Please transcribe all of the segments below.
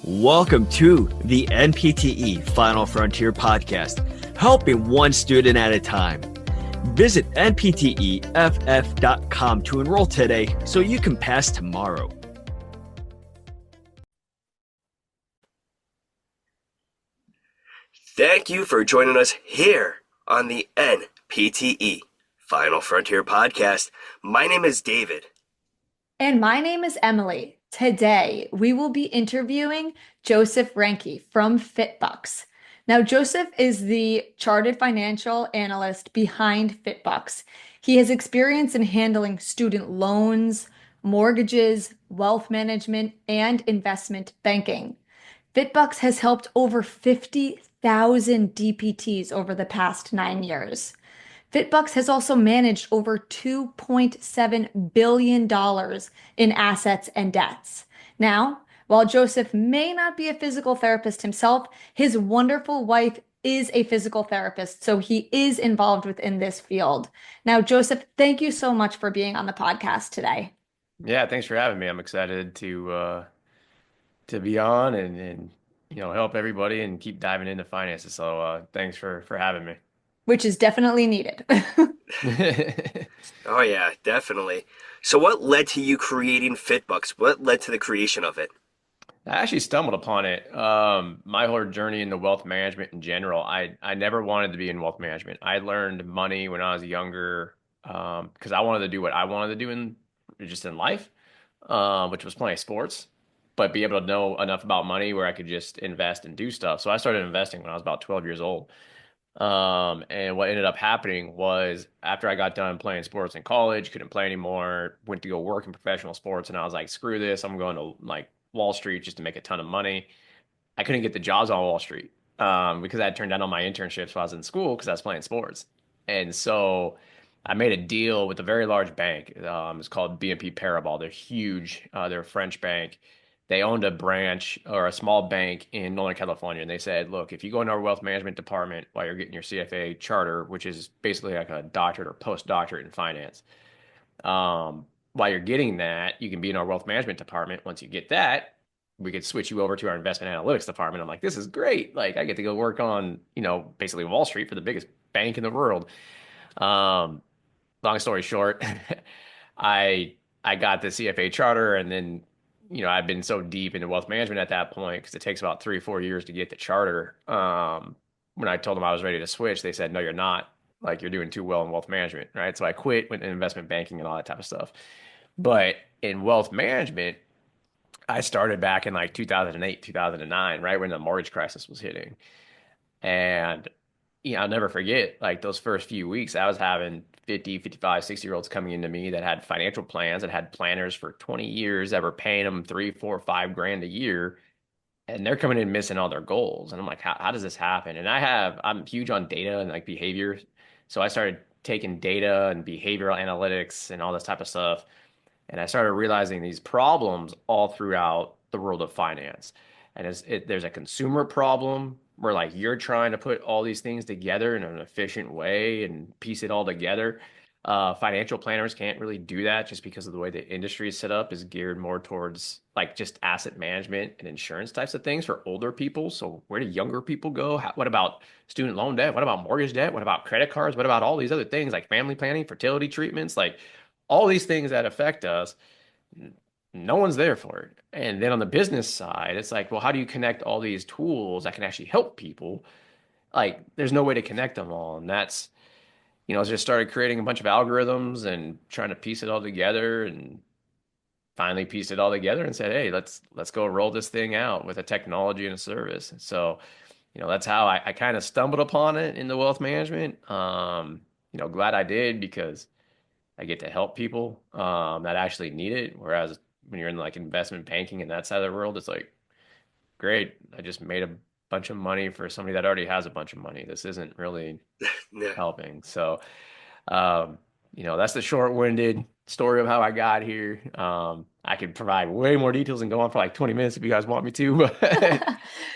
Welcome to the NPTE Final Frontier podcast, helping one student at a time. Visit npteff.com to enroll today so you can pass tomorrow. Thank you for joining us here on the NPTE Final Frontier podcast. My name is David. And my name is Emily. Today, we will be interviewing Joseph Reinke from FitBux. Now, Joseph is the chartered financial analyst behind FitBux. He has experience in handling student loans, mortgages, wealth management, and investment banking. FitBux has helped over 50,000 DPTs over the past 9 years. FitBux has also managed over $2.7 billion in assets and debts. Now, while Joseph may not be a physical therapist himself, his wonderful wife is a physical therapist, so he is involved within this field. Now, Joseph, thank you so much for being on the podcast today. Yeah, thanks for having me. I'm excited to be on and help everybody and keep diving into finances. So thanks for having me. Which is definitely needed. Oh yeah, definitely. So what led to you creating FitBux? What led to the creation of it? I actually stumbled upon it. My whole journey into wealth management in general, I never wanted to be in wealth management. I learned money when I was younger because I wanted to do what I wanted to do in life, which was playing sports, but be able to know enough about money where I could just invest and do stuff. So I started investing when I was about 12 years old. And what ended up happening was after I got done playing sports in college, couldn't play anymore, went to go work in professional sports, and I was like, screw this, I'm going to like Wall Street just to make a ton of money. I couldn't get the jobs on Wall Street because I had turned down all my internships while I was in school because I was playing sports. And so I made a deal with a very large bank. It's called BNP Paribas. They're huge. They're a French bank. They owned a branch or a small bank in Northern California. And they said, look, if you go into our wealth management department while you're getting your CFA charter, which is basically like a doctorate or postdoctorate in finance, while you're getting that, you can be in our wealth management department. Once you get that, we could switch you over to our investment analytics department. I'm like, this is great. Like I get to go work on, basically Wall Street for the biggest bank in the world. Um, Long story short, I I got the CFA charter and then, I've been so deep into wealth management at that point because it takes about 3 or 4 years to get the charter. When I told them I was ready to switch, they said, no, you're not. Like you're doing too well in wealth management, right? So I quit, went in investment banking and all that type of stuff. But in wealth management, I started back in like 2008, 2009, right when the mortgage crisis was hitting. And I'll never forget like those first few weeks, I was having 50, 55, 60-year-olds coming into me that had financial plans, that had planners for 20 years that were paying them 3, 4, 5 grand a year. And they're coming in missing all their goals. And I'm like, how does this happen? And I'm huge on data and like behavior. So I started taking data and behavioral analytics and all this type of stuff. And I started realizing these problems all throughout the world of finance. And there's a consumer problem where like you're trying to put all these things together in an efficient way and piece it all together. Financial planners can't really do that just because of the way the industry is set up is geared more towards like just asset management and insurance types of things for older people. So where do younger people go? What about student loan debt? What about mortgage debt? What about credit cards? What about all these other things like family planning, fertility treatments? Like all these things that affect us, no one's there for it. And then on the business side, it's like, well, how do you connect all these tools that can actually help people? Like, there's no way to connect them all. And that's, I just started creating a bunch of algorithms and trying to piece it all together and finally pieced it all together and said, hey, let's go roll this thing out with a technology and a service. So, that's how I kind of stumbled upon it in the wealth management. Glad I did because I get to help people that actually need it. Whereas when you're in like investment banking and that side of the world, it's like, great, I just made a bunch of money for somebody that already has a bunch of money. This isn't really Yeah. helping. So, um, that's the short-winded story of how I got here. I could provide way more details and go on for like 20 minutes if you guys want me to, but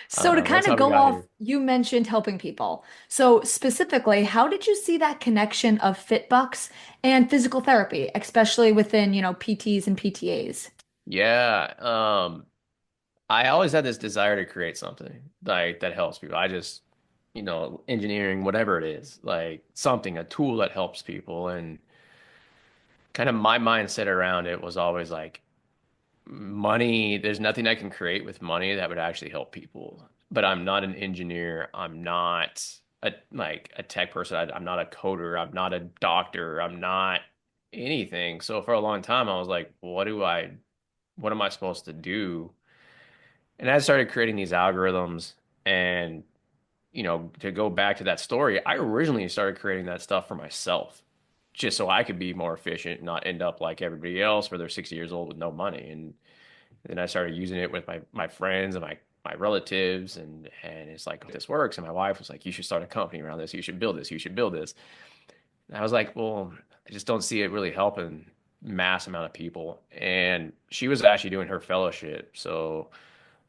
So to kind that's of how we go got off, here. you mentioned helping people. So specifically, how did you see that connection of FitBux and physical therapy, especially within, PTs and PTAs? Yeah. I always had this desire to create something like that helps people. I just, engineering, whatever it is, like something, a tool that helps people. And kind of my mindset around it was always like money, there's nothing I can create with money that would actually help people. But I'm not an engineer. I'm not a tech person. I'm not a coder. I'm not a doctor. I'm not anything. So for a long time, I was like, what am I supposed to do? And I started creating these algorithms and to go back to that story, I originally started creating that stuff for myself, just so I could be more efficient and not end up like everybody else where they're 60 years old with no money. And then I started using it with my friends and my relatives, and it's like this works. And my wife was like, "You should start a company around this. You should build this. You should build this." And I was like, "Well, I just don't see it really helping mass amount of people." And she was actually doing her fellowship, so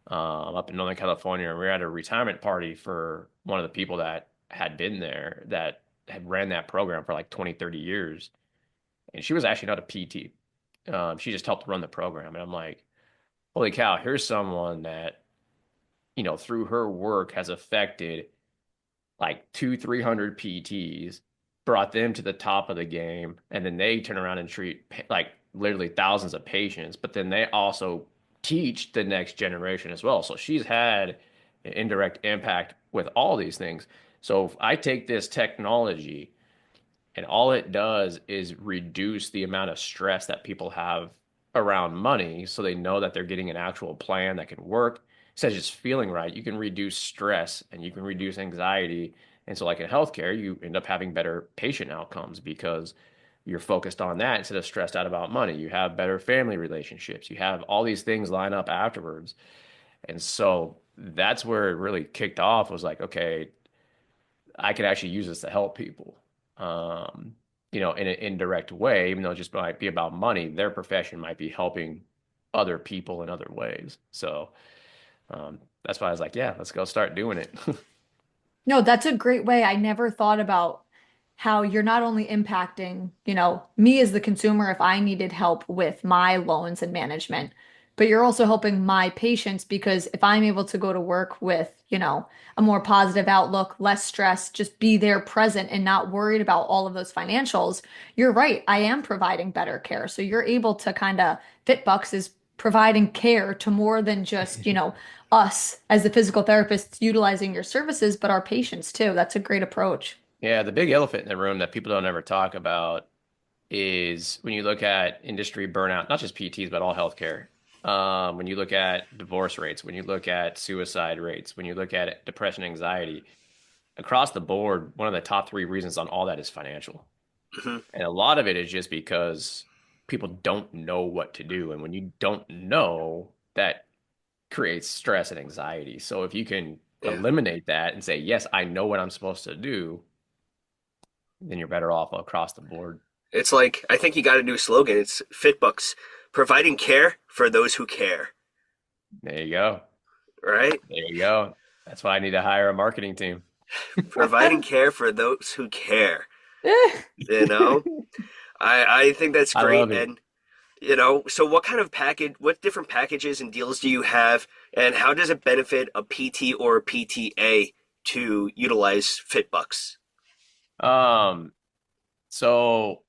up in Northern California, and we were at a retirement party for one of the people that had been there that had ran that program for like 20, 30 years. And she was actually not a PT. She just helped run the program. And I'm like, holy cow, here's someone that, through her work has affected like 300 PTs, brought them to the top of the game, and then they turn around and treat like literally thousands of patients, but then they also teach the next generation as well. So she's had an indirect impact with all these things. So if I take this technology and all it does is reduce the amount of stress that people have around money so they know that they're getting an actual plan that can work. Instead of just feeling right, you can reduce stress and you can reduce anxiety. And so, like in healthcare, you end up having better patient outcomes because you're focused on that instead of stressed out about money. You have better family relationships. You have all these things line up afterwards. And so that's where it really kicked off was like, okay, I could actually use this to help people, in an indirect way, even though it just might be about money, their profession might be helping other people in other ways. So that's why I was like, yeah, let's go start doing it. No, that's a great way. I never thought about how you're not only impacting, me as the consumer if I needed help with my loans and management, but you're also helping my patients because if I'm able to go to work with, a more positive outlook, less stress, just be there present and not worried about all of those financials, you're right. I am providing better care. So you're able to kind of FitBucks is providing care to more than just, us as the physical therapists utilizing your services, but our patients too. That's a great approach. Yeah, the big elephant in the room that people don't ever talk about is when you look at industry burnout, not just PTs, but all healthcare. When you look at divorce rates, when you look at suicide rates, when you look at depression, anxiety, across the board, one of the top three reasons on all that is financial. Mhm. And a lot of it is just because people don't know what to do. And when you don't know, that creates stress and anxiety. So if you can Yeah. eliminate that and say, yes, I know what I'm supposed to do, then you're better off across the board. It's like, I think you got a new slogan. It's FitBux, providing care for those who care, There you go. right? There you go. That's why I need to hire a marketing team. Providing care for those who care, you know? I think that's I great. love it. And, so what kind of what different packages and deals do you have? And how does it benefit a PT or a PTA to utilize FitBux? Um, so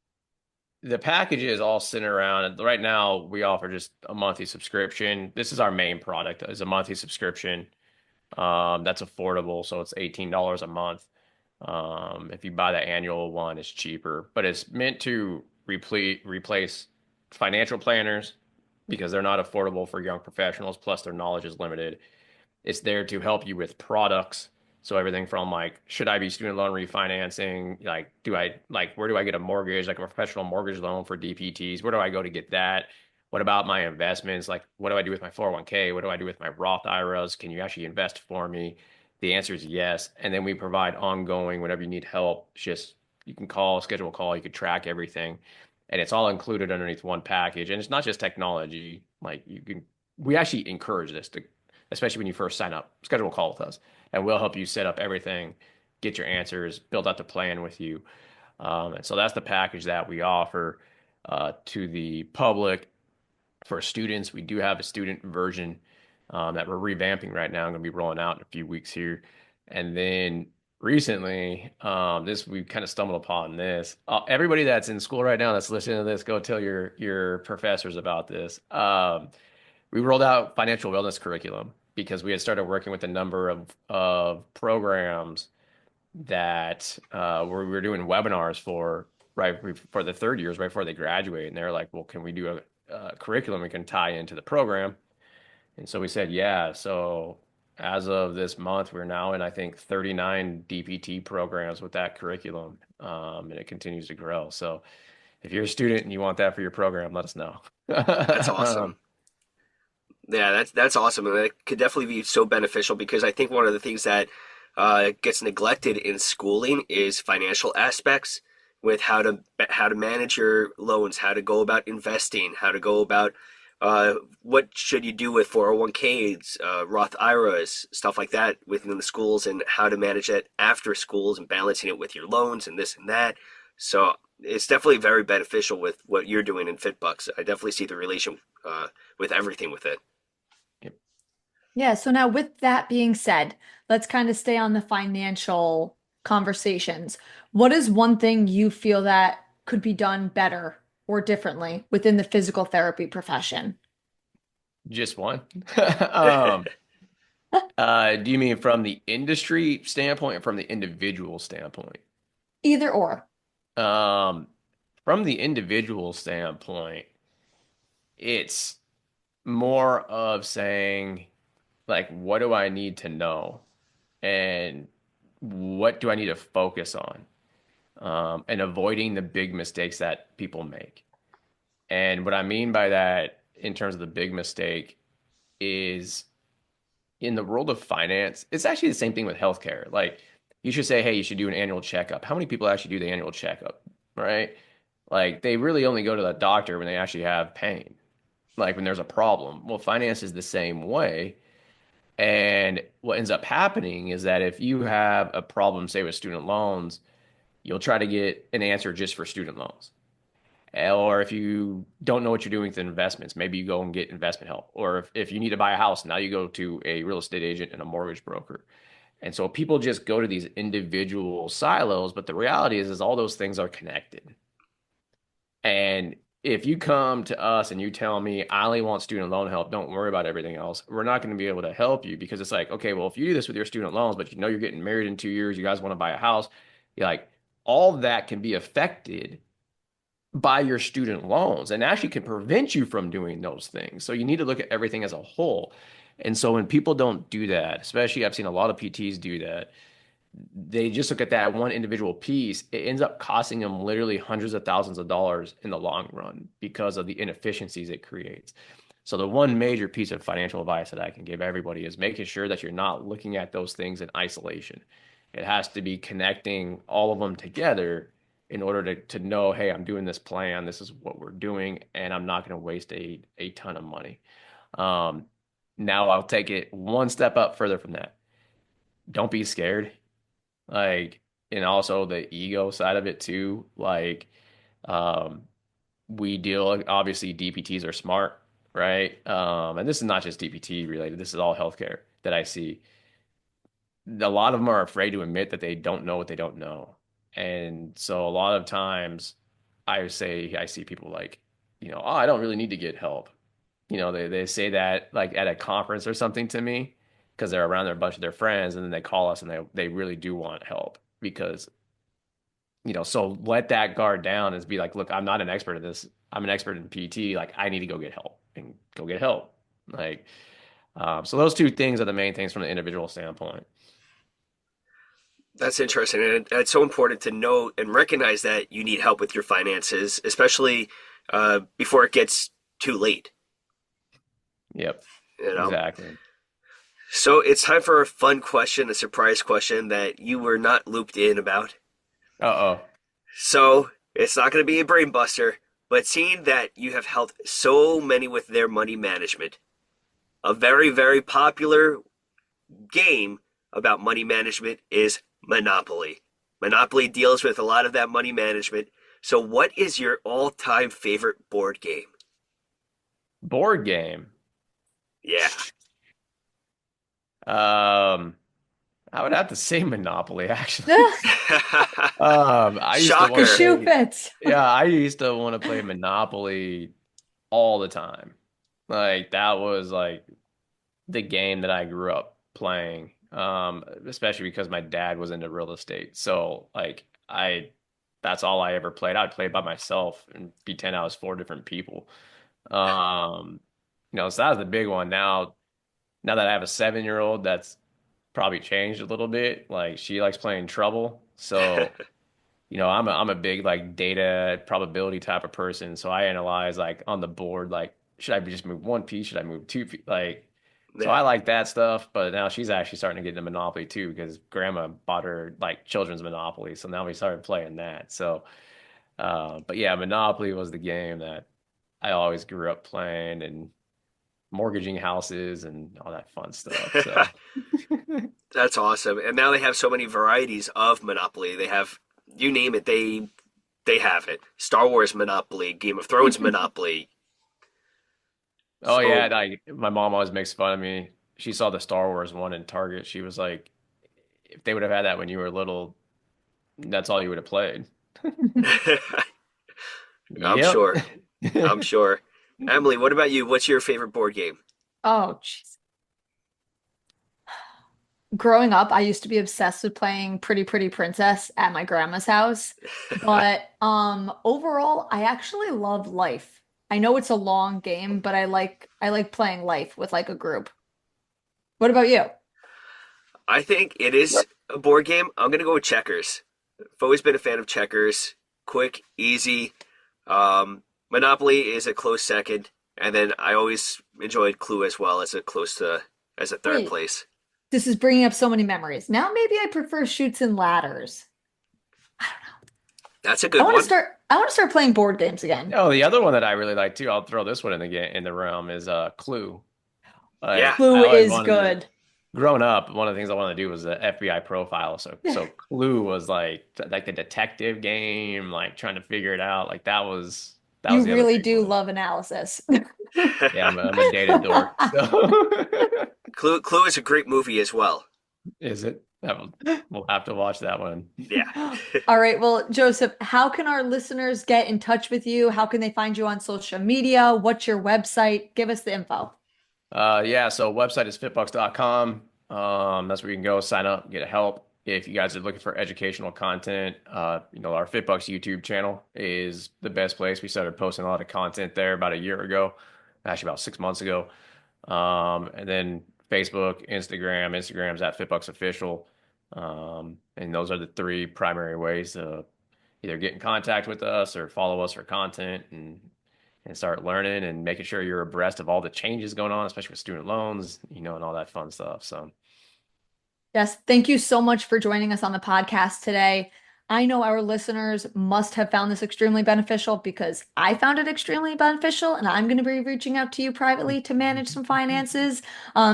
the packages all center around right now we offer just a monthly subscription. This is our main product is a monthly subscription. That's affordable, so it's $18 a month. If you buy the annual one, it's cheaper, but it's meant to replace financial planners because they're not affordable for young professionals, plus their knowledge is limited. It's there to help you with products. So everything from like, should I be student loan refinancing? Like, where do I get a mortgage, like a professional mortgage loan for DPTs? Where do I go to get that? What about my investments? Like, what do I do with my 401k? What do I do with my Roth IRAs? Can you actually invest for me? The answer is yes. And then we provide ongoing, whenever you need help, it's just you can call, schedule a call, you could track everything. And it's all included underneath one package. And it's not just technology. Like we actually encourage this to especially when you first sign up. Schedule a call with us, and we'll help you set up everything, get your answers, build out the plan with you. And so that's the package that we offer to the public. For students, we do have a student version. that we're revamping right now. I'm going to be rolling out in a few weeks here. And then recently, we kind of stumbled upon this. Everybody that's in school right now that's listening to this, go tell your professors about this. We rolled out financial wellness curriculum because we had started working with a number of programs that we were doing webinars for for the third years right before they graduate, and they're like, well, can we do a curriculum we can tie into the program? And so we said, yeah. So as of this month, we're now in, I think, 39 DPT programs with that curriculum, and it continues to grow. So if you're a student and you want that for your program, let us know. That's awesome. Yeah, that's awesome, and it could definitely be so beneficial because I think one of the things that gets neglected in schooling is financial aspects with how to manage your loans, how to go about investing, how to go about what should you do with 401ks, Roth IRAs, stuff like that within the schools, and how to manage it after schools and balancing it with your loans and this and that. So it's definitely very beneficial with what you're doing in FitBux. I definitely see the relation with everything with it. Yeah, so now with that being said, let's kind of stay on the financial conversations. What is one thing you feel that could be done better or differently within the physical therapy profession? Just one. Do you mean from the industry standpoint or from the individual standpoint? Either or. Um, from the individual standpoint, it's more of saying, like, what do I need to know? And what do I need to focus on? And avoiding the big mistakes that people make. And what I mean by that in terms of the big mistake is in the world of finance, it's actually the same thing with healthcare. Like you should say, hey, you should do an annual checkup. How many people actually do the annual checkup, right? Like they really only go to the doctor when they actually have pain, like when there's a problem. Well, finance is the same way. And what ends up happening is that if you have a problem, say with student loans, you'll try to get an answer just for student loans. Or if you don't know what you're doing with investments, maybe you go and get investment help. Or if you need to buy a house, now you go to a real estate agent and a mortgage broker. And so people just go to these individual silos, but the reality is all those things are connected. And if you come to us and you tell me, I only want student loan help, don't worry about everything else, we're not going to be able to help you because it's like, okay, well, if you do this with your student loans, but you know you're getting married in 2 years, you guys want to buy a house, you're like, all that can be affected by your student loans and actually can prevent you from doing those things. So you need to look at everything as a whole. And so when people don't do that, especially I've seen a lot of PTs do that, they just look at that one individual piece. It ends up costing them literally hundreds of thousands of dollars in the long run because of the inefficiencies it creates. So the one major piece of financial advice that I can give everybody is making sure that you're not looking at those things in isolation. It has to be connecting all of them together in order to know, hey, I'm doing this plan, this is what we're doing, and I'm not going to waste a ton of money. Now I'll take it one step up further from that. Don't be scared. Like, and also the ego side of it too. Like, um, we deal, obviously DPTs are smart, right? And this is not just DPT related. This is all healthcare that I see. A lot of them are afraid to admit that they don't know what they don't know. And so a lot of times I see people like, oh, I don't really need to get help. They say that like at a conference or something to me because they're around a bunch of their friends and then they call us and they really do want help because, so let that guard down and be like, look, I'm not an expert at this. I'm an expert in PT. Like I need to go get help and go get help. Like, so those two things are the main things from the individual standpoint. That's interesting, and it's so important to know and recognize that you need help with your finances, especially before it gets too late. Yep, You know. exactly. So it's time for a fun question, a surprise question that you were not looped in about. Uh-oh. So it's not going to be a brain buster, but seeing that you have helped so many with their money management, a very, very popular game about money management is Monopoly. Monopoly deals with a lot of that money management. So what is your all-time favorite board game? Board game. Yeah. Um, I would have to say Monopoly, actually. I used to The want to Shocker. shoe play, fits. yeah, I used to want to play Monopoly all the time. Like that was like the game that I grew up playing. Especially because my dad was into real estate. So like that's all I ever played. I'd play by myself and pretend I was four different people. Um, so that was the big one. Now that I have a 7-year old, that's probably changed a little bit. Like she likes playing Trouble. So, I'm a big like data probability type of person. So I analyze like on the board, like, should I just move one piece? Should I move two? Like, so Yeah. I like that stuff. But now she's actually starting to get into Monopoly too because grandma bought her like children's Monopoly. So now we started playing that. So, but yeah, Monopoly was the game that I always grew up playing and mortgaging houses and all that fun stuff. So. That's awesome. And now they have so many varieties of Monopoly. They have, you name it, they have it. Star Wars Monopoly, Game of Thrones Monopoly. Oh So yeah, like my mom always makes fun of me. She saw the Star Wars one in Target. She was like, if they would have had that when you were little, that's all you would have played. I'm Yep. sure. I'm sure. Emily, what about you? What's your favorite board game? Oh, jeez. Growing up, I used to be obsessed with playing Pretty Pretty Princess at my grandma's house. But overall, I actually love Life. I know it's a long game, but I like playing Life with like a group. What about you? I think it is a board game. I'm gonna go with checkers. I've always been a fan of checkers. Quick, easy. Monopoly is a close second, and then I always enjoyed Clue as well as a third Wait, place. this is bringing up so many memories. Now maybe I prefer Shoots and Ladders. That's a I good want to one. start I want to start playing board games again. Oh, the other one that I really like too, I'll throw this one in the game in the realm is Clue. Yeah. Like I Clue always is wanted to good. growing up, one of the things I wanted to do was the FBI profile. So Clue was like the detective game, like trying to figure it out. Like that was You the other really big do one. love analysis. Yeah, I'm a data dork. So Clue is a great movie as well. is it? We'll have to watch that one. Yeah. All right. Well, Joseph, how can our listeners get in touch with you? How can they find you on social media? What's your website? Give us the info. Yeah, so website is fitbux.com. That's where you can go sign up, get help. If you guys are looking for educational content, our FitBux YouTube channel is the best place. We started posting a lot of content there about a year ago, actually about 6 months ago. And then Facebook, Instagram. Instagram's at FitBux Official. And those are the three primary ways to either get in contact with us or follow us for content and start learning and making sure you're abreast of all the changes going on, especially with student loans, and all that fun stuff. So, Yes. Thank you so much for joining us on the podcast today. I know our listeners must have found this extremely beneficial because I found it extremely beneficial, and I'm going to be reaching out to you privately to manage some finances.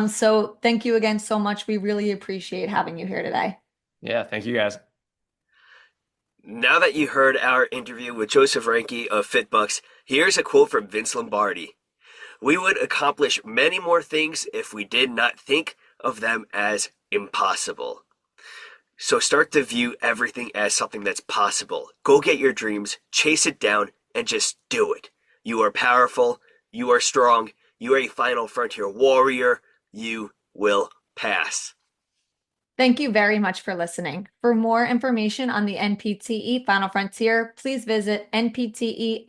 So thank you again so much. We really appreciate having you here today. yeah, thank you guys. Now that you heard our interview with Joseph Reinke of FitBux, here's a quote from Vince Lombardi. We would accomplish many more things if we did not think of them as impossible. So start to view everything as something that's possible. Go get your dreams, chase it down, and just do it. You are powerful. You are strong. You are a final frontier warrior. You will pass. Thank you very much for listening. For more information on the NPTE Final Frontier, please visit npteff.com.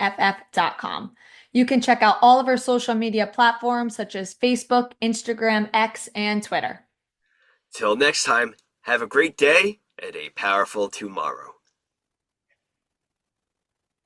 You can check out all of our social media platforms such as Facebook, Instagram, X, and Twitter. Till next time, have a great day and a powerful tomorrow.